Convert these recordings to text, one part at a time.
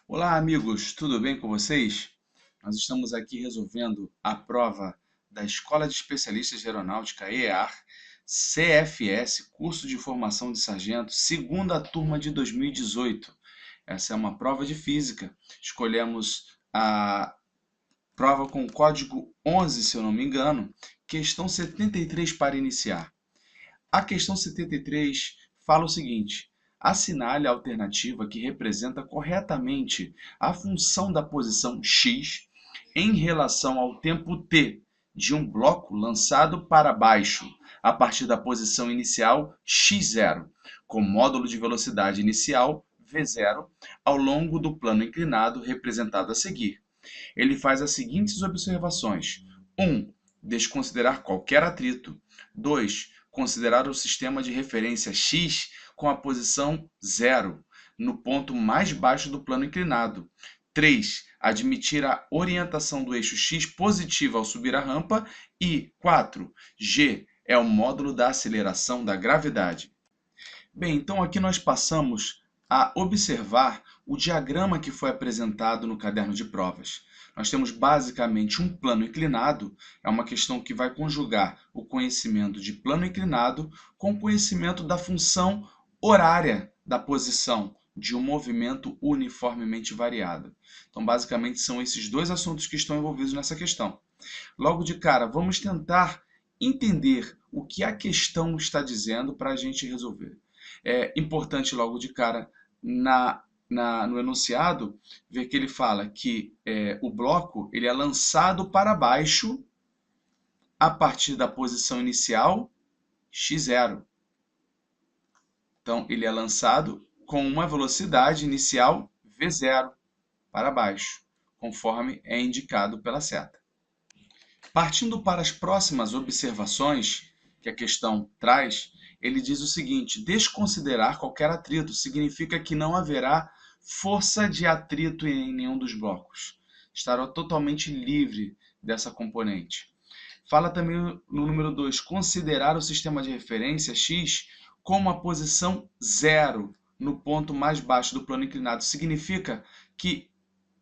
Olá, amigos, tudo bem com vocês? Nós estamos aqui resolvendo a prova da Escola de Especialistas de Aeronáutica EAR CFS, Curso de Formação de Sargento, segunda turma de 2018. Essa é uma prova de física. Escolhemos a prova com o código 11, se eu não me engano, questão 73 para iniciar. A questão 73 fala o seguinte: assinale a alternativa que representa corretamente a função da posição x em relação ao tempo t de um bloco lançado para baixo a partir da posição inicial x0, com módulo de velocidade inicial v0 ao longo do plano inclinado representado a seguir. Ele faz as seguintes observações: 1. Desconsiderar qualquer atrito. 2. Considerar o sistema de referência x com a posição 0, no ponto mais baixo do plano inclinado. 3. Admitir a orientação do eixo x positiva ao subir a rampa. E 4. G é o módulo da aceleração da gravidade. Bem, então aqui nós passamos a observar o diagrama que foi apresentado no caderno de provas. Nós temos basicamente um plano inclinado, é uma questão que vai conjugar o conhecimento de plano inclinado com o conhecimento da função horária da posição de um movimento uniformemente variado. Então, basicamente, são esses dois assuntos que estão envolvidos nessa questão. Logo de cara, vamos tentar entender o que a questão está dizendo para a gente resolver. É importante logo de cara no enunciado ver que ele fala que o bloco ele é lançado para baixo a partir da posição inicial x0. Então ele é lançado com uma velocidade inicial v0 para baixo, conforme é indicado pela seta. Partindo para as próximas observações que a questão traz, ele diz o seguinte: desconsiderar qualquer atrito significa que não haverá força de atrito em nenhum dos blocos. Estará totalmente livre dessa componente. Fala também no número 2, considerar o sistema de referência x como a posição 0 no ponto mais baixo do plano inclinado. Significa que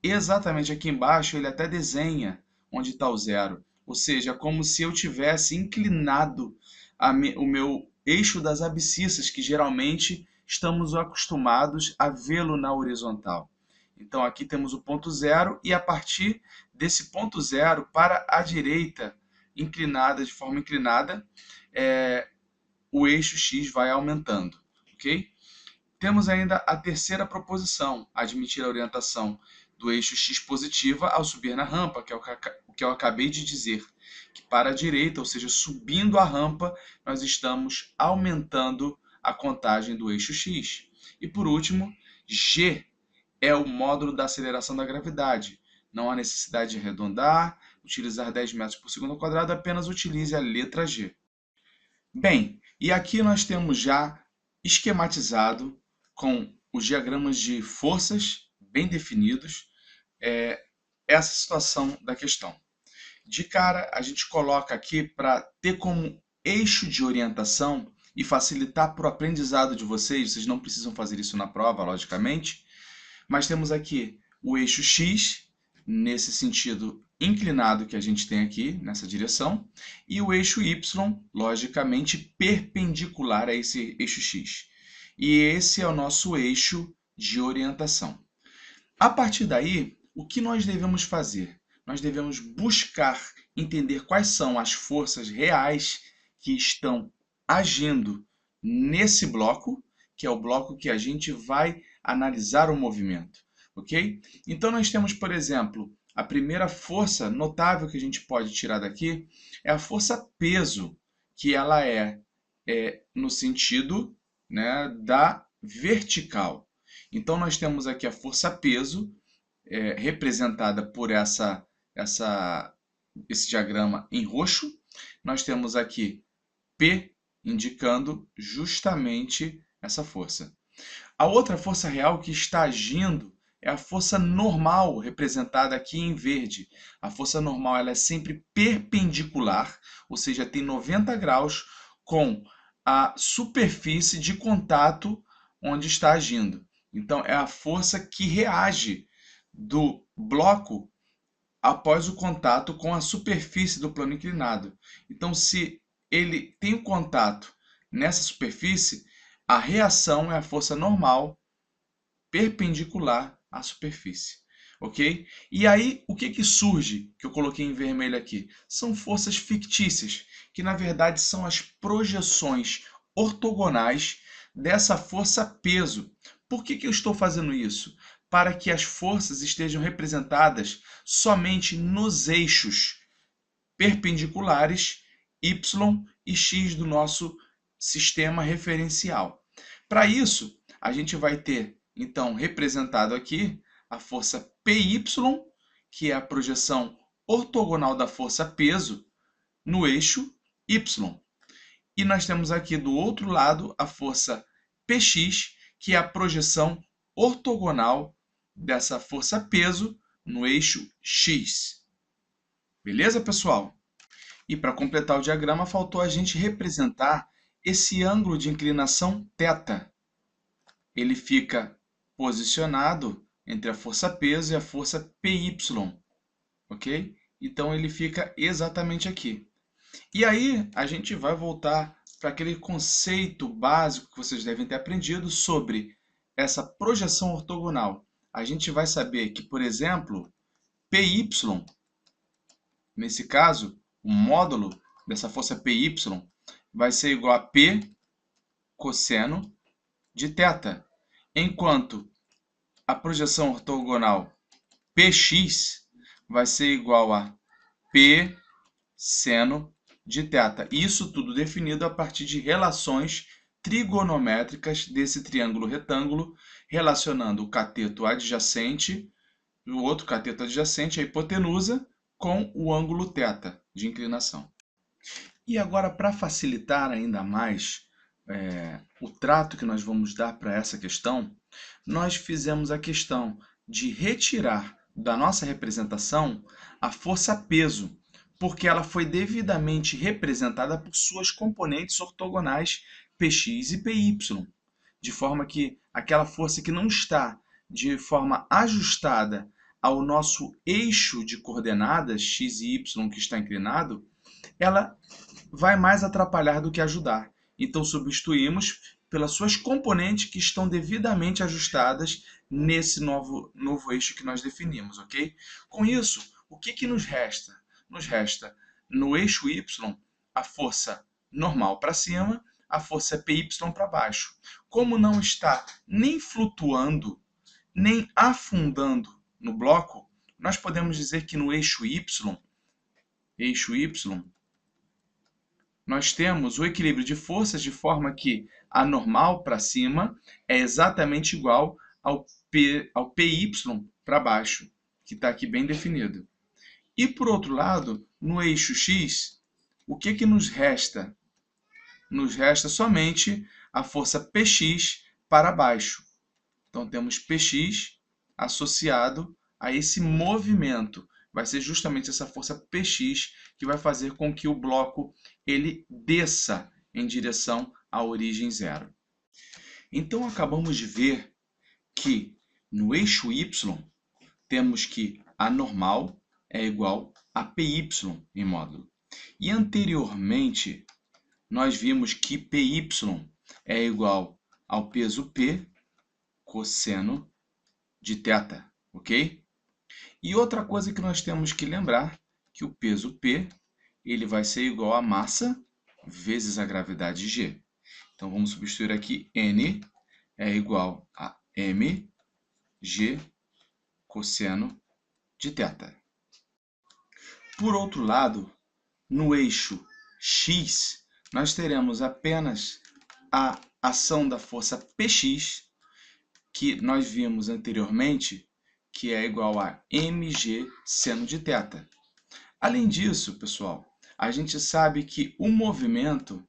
exatamente aqui embaixo ele até desenha onde está o zero. Ou seja, como se eu tivesse inclinado o meu eixo das abscissas, que geralmente estamos acostumados a vê-lo na horizontal. Então aqui temos o ponto zero e a partir desse ponto zero para a direita, inclinada, de forma inclinada, o eixo x vai aumentando. Ok? Temos ainda a terceira proposição: admitir a orientação do eixo x positiva ao subir na rampa, que é o que eu acabei de dizer, que para a direita, ou seja, subindo a rampa, nós estamos aumentando a contagem do eixo x. E por último, g é o módulo da aceleração da gravidade. Não há necessidade de arredondar, utilizar 10 metros por segundo ao quadrado, apenas utilize a letra G. Bem, e aqui nós temos já esquematizado com os diagramas de forças bem definidos, essa situação da questão. De cara, a gente coloca aqui para ter como eixo de orientação e facilitar para o aprendizado de vocês não precisam fazer isso na prova, logicamente, mas temos aqui o eixo x, nesse sentido inclinado que a gente tem aqui, nessa direção, e o eixo y, logicamente, perpendicular a esse eixo x. E esse é o nosso eixo de orientação. A partir daí, o que nós devemos fazer? Nós devemos buscar entender quais são as forças reais que estão agindo nesse bloco, que é o bloco que a gente vai analisar o movimento, ok? Então nós temos, por exemplo, a primeira força notável que a gente pode tirar daqui é a força peso, que ela é no sentido, né, da vertical. Então nós temos aqui a força peso, representada por esse diagrama em roxo. Nós temos aqui P indicando justamente essa força. A outra força real que está agindo é a força normal, representada aqui em verde. A força normal ela é sempre perpendicular, ou seja, tem 90 graus com a superfície de contato onde está agindo. Então, é a força que reage do bloco após o contato com a superfície do plano inclinado. Então, se ele tem o contato nessa superfície, a reação é a força normal perpendicular à superfície, ok? E aí, o que que surge, que eu coloquei em vermelho aqui? São forças fictícias, que na verdade são as projeções ortogonais dessa força peso. Por que que eu estou fazendo isso? Para que as forças estejam representadas somente nos eixos perpendiculares y e x do nosso sistema referencial. Para isso, a gente vai ter, então, representado aqui a força PY, que é a projeção ortogonal da força peso no eixo Y. E nós temos aqui do outro lado a força PX, que é a projeção ortogonal dessa força peso no eixo X. Beleza, pessoal? E para completar o diagrama, faltou a gente representar esse ângulo de inclinação θ. Ele fica posicionado entre a força peso e a força PY, ok? Então ele fica exatamente aqui. E aí a gente vai voltar para aquele conceito básico que vocês devem ter aprendido sobre essa projeção ortogonal. A gente vai saber que, por exemplo, PY, nesse caso, o módulo dessa força PY vai ser igual a P cosseno de θ, enquanto a projeção ortogonal PX vai ser igual a P seno de θ. Isso tudo definido a partir de relações trigonométricas desse triângulo retângulo, relacionando o cateto adjacente, o outro cateto adjacente, a hipotenusa, com o ângulo θ de inclinação. E agora, para facilitar ainda mais o trato que nós vamos dar para essa questão, nós fizemos a questão de retirar da nossa representação a força peso, porque ela foi devidamente representada por suas componentes ortogonais Px e Py, de forma que aquela força que não está de forma ajustada ao nosso eixo de coordenadas x e y que está inclinado, ela vai mais atrapalhar do que ajudar. Então substituímos pelas suas componentes que estão devidamente ajustadas nesse novo eixo que nós definimos, ok? Com isso, o que nos resta? Nos resta no eixo y a força normal para cima, a força PY para baixo. Como não está nem flutuando, nem afundando no bloco, nós podemos dizer que no eixo Y, nós temos o equilíbrio de forças de forma que a normal para cima é exatamente igual ao PY para baixo, que está aqui bem definido. E por outro lado, no eixo X, o que nos resta? Nos resta somente a força Px para baixo. Então temos Px associado a esse movimento. Vai ser justamente essa força Px que vai fazer com que o bloco ele desça em direção à origem zero. Então acabamos de ver que no eixo y temos que a normal é igual a Py em módulo. E anteriormente nós vimos que Py é igual ao peso P cosseno de θ, ok? E outra coisa que nós temos que lembrar, que o peso P ele vai ser igual a massa vezes a gravidade G. Então vamos substituir aqui N é igual a mg cosseno de θ. Por outro lado, no eixo X, nós teremos apenas a ação da força Px, que nós vimos anteriormente, que é igual a mg seno de θ. Além disso, pessoal, a gente sabe que o movimento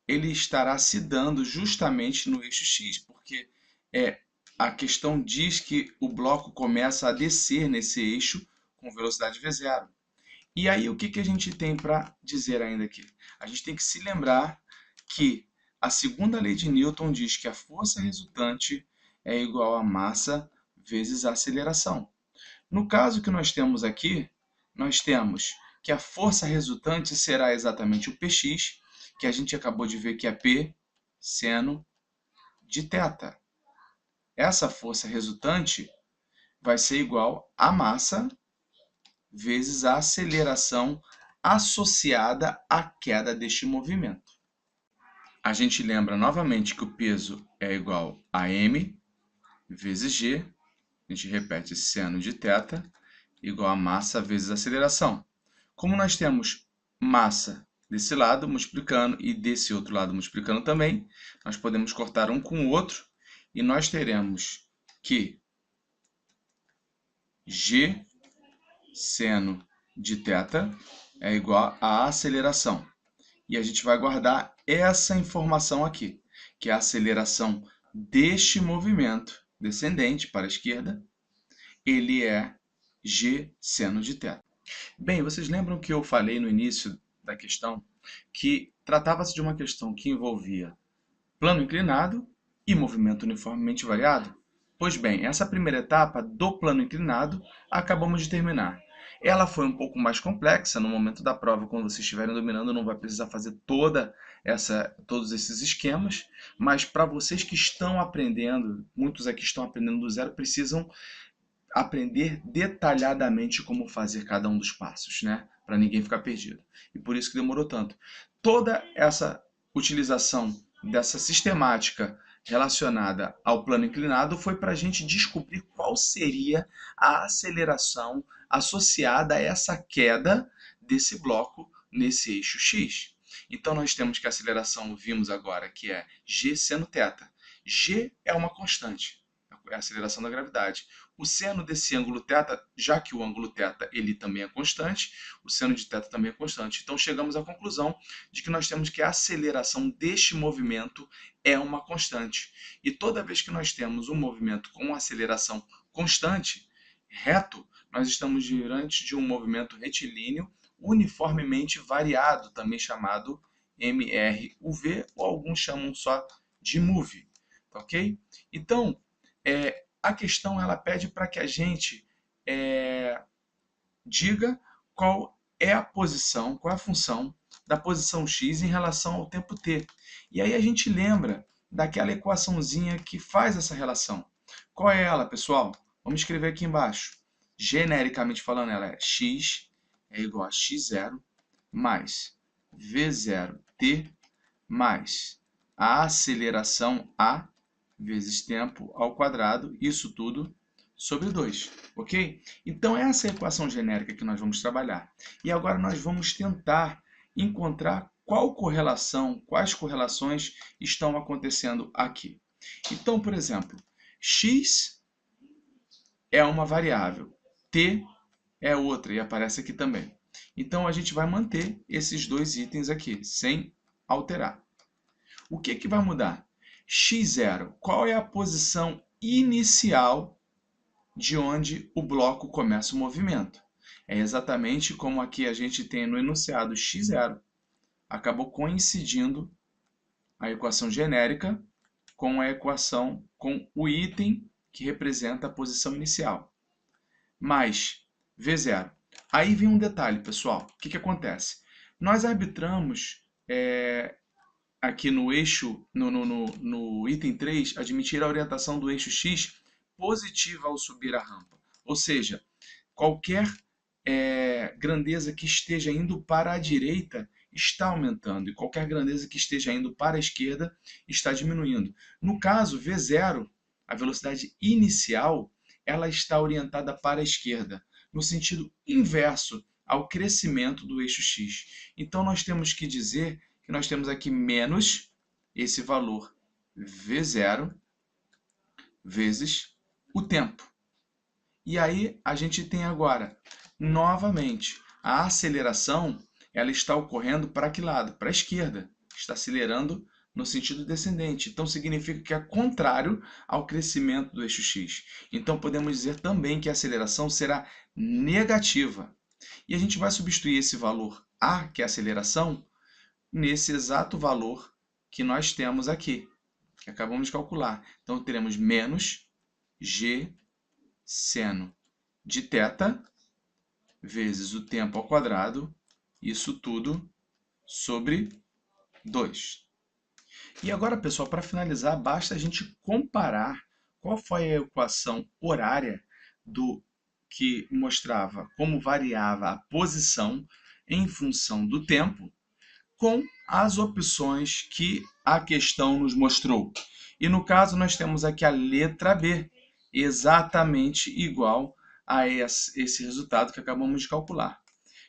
ele estará se dando justamente no eixo X, porque a questão diz que o bloco começa a descer nesse eixo com velocidade v0. E aí o que a gente tem para dizer ainda aqui? A gente tem que se lembrar que a segunda lei de Newton diz que a força resultante é igual a massa vezes a aceleração. No caso que nós temos aqui, nós temos que a força resultante será exatamente o Px, que a gente acabou de ver que é P seno de θ. Essa força resultante vai ser igual a massa vezes a aceleração associada à queda deste movimento. A gente lembra novamente que o peso é igual a m vezes g, a gente repete seno de θ, igual a massa vezes a aceleração. Como nós temos massa desse lado multiplicando e desse outro lado multiplicando também, nós podemos cortar um com o outro e nós teremos que g seno de θ é igual à aceleração. E a gente vai guardar essa informação aqui, que é a aceleração deste movimento descendente para a esquerda, ele é g seno de θ. Bem, vocês lembram que eu falei no início da questão que tratava-se de uma questão que envolvia plano inclinado e movimento uniformemente variado? Pois bem, essa primeira etapa do plano inclinado acabamos de terminar. Ela foi um pouco mais complexa no momento da prova, quando vocês estiverem dominando, não vai precisar fazer todos esses esquemas, mas para vocês que estão aprendendo, muitos aqui estão aprendendo do zero, precisam aprender detalhadamente como fazer cada um dos passos, né? Para ninguém ficar perdido. E por isso que demorou tanto. Toda essa utilização dessa sistemática relacionada ao plano inclinado foi para a gente descobrir qual seria a aceleração associada a essa queda desse bloco nesse eixo X. Então nós temos que a aceleração, vimos agora, que é g seno θ. G é uma constante, é a aceleração da gravidade. O seno desse ângulo θ, já que o ângulo θ ele também é constante, o seno de θ também é constante. Então chegamos à conclusão de que nós temos que a aceleração deste movimento é uma constante. E toda vez que nós temos um movimento com aceleração constante, reto, nós estamos diante de um movimento retilíneo uniformemente variado, também chamado MRUV, ou alguns chamam só de MUV. Ok? Então, a questão ela pede para que a gente diga qual é a posição, qual é a função da posição x em relação ao tempo t. E aí a gente lembra daquela equaçãozinha que faz essa relação. Qual é ela, pessoal? Vamos escrever aqui embaixo. Genericamente falando, ela é x é igual a x0 mais v0t mais a aceleração a vezes tempo ao quadrado, isso tudo sobre 2, ok? Então, essa é a equação genérica que nós vamos trabalhar. E agora nós vamos tentar encontrar quais correlações estão acontecendo aqui. Então, por exemplo, x é uma variável, t é outra, e aparece aqui também. Então, a gente vai manter esses dois itens aqui, sem alterar. O que vai mudar? x0, qual é a posição inicial de onde o bloco começa o movimento? É exatamente como aqui a gente tem no enunciado x0. Acabou coincidindo a equação genérica com a equação, com o item que representa a posição inicial. Mais V0. Aí vem um detalhe, pessoal. O que acontece? Nós arbitramos aqui no eixo, no item 3, admitir a orientação do eixo X positiva ao subir a rampa. Ou seja, qualquer grandeza que esteja indo para a direita está aumentando, e qualquer grandeza que esteja indo para a esquerda está diminuindo. No caso, V0, a velocidade inicial, ela está orientada para a esquerda, no sentido inverso ao crescimento do eixo X. Então, nós temos que dizer que nós temos aqui menos esse valor V0 vezes o tempo. E aí a gente tem agora, novamente, a aceleração ela está ocorrendo para que lado? Para a esquerda. Está acelerando no sentido descendente. Então significa que é contrário ao crescimento do eixo X. Então podemos dizer também que a aceleração será negativa. E a gente vai substituir esse valor A, que é a aceleração, nesse exato valor que nós temos aqui, que acabamos de calcular. Então, teremos menos g seno de θ vezes o tempo ao quadrado, isso tudo sobre 2. E agora, pessoal, para finalizar, basta a gente comparar qual foi a equação horária do que mostrava como variava a posição em função do tempo com as opções que a questão nos mostrou. E no caso, nós temos aqui a letra B, exatamente igual a esse resultado que acabamos de calcular.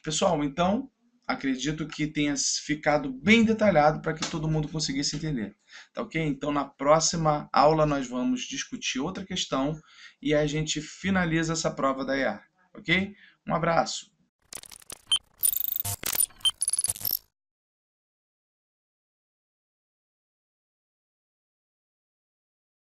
Pessoal, então, acredito que tenha ficado bem detalhado para que todo mundo conseguisse entender. Tá ok? Então, na próxima aula, nós vamos discutir outra questão e a gente finaliza essa prova da EA. Ok? Um abraço!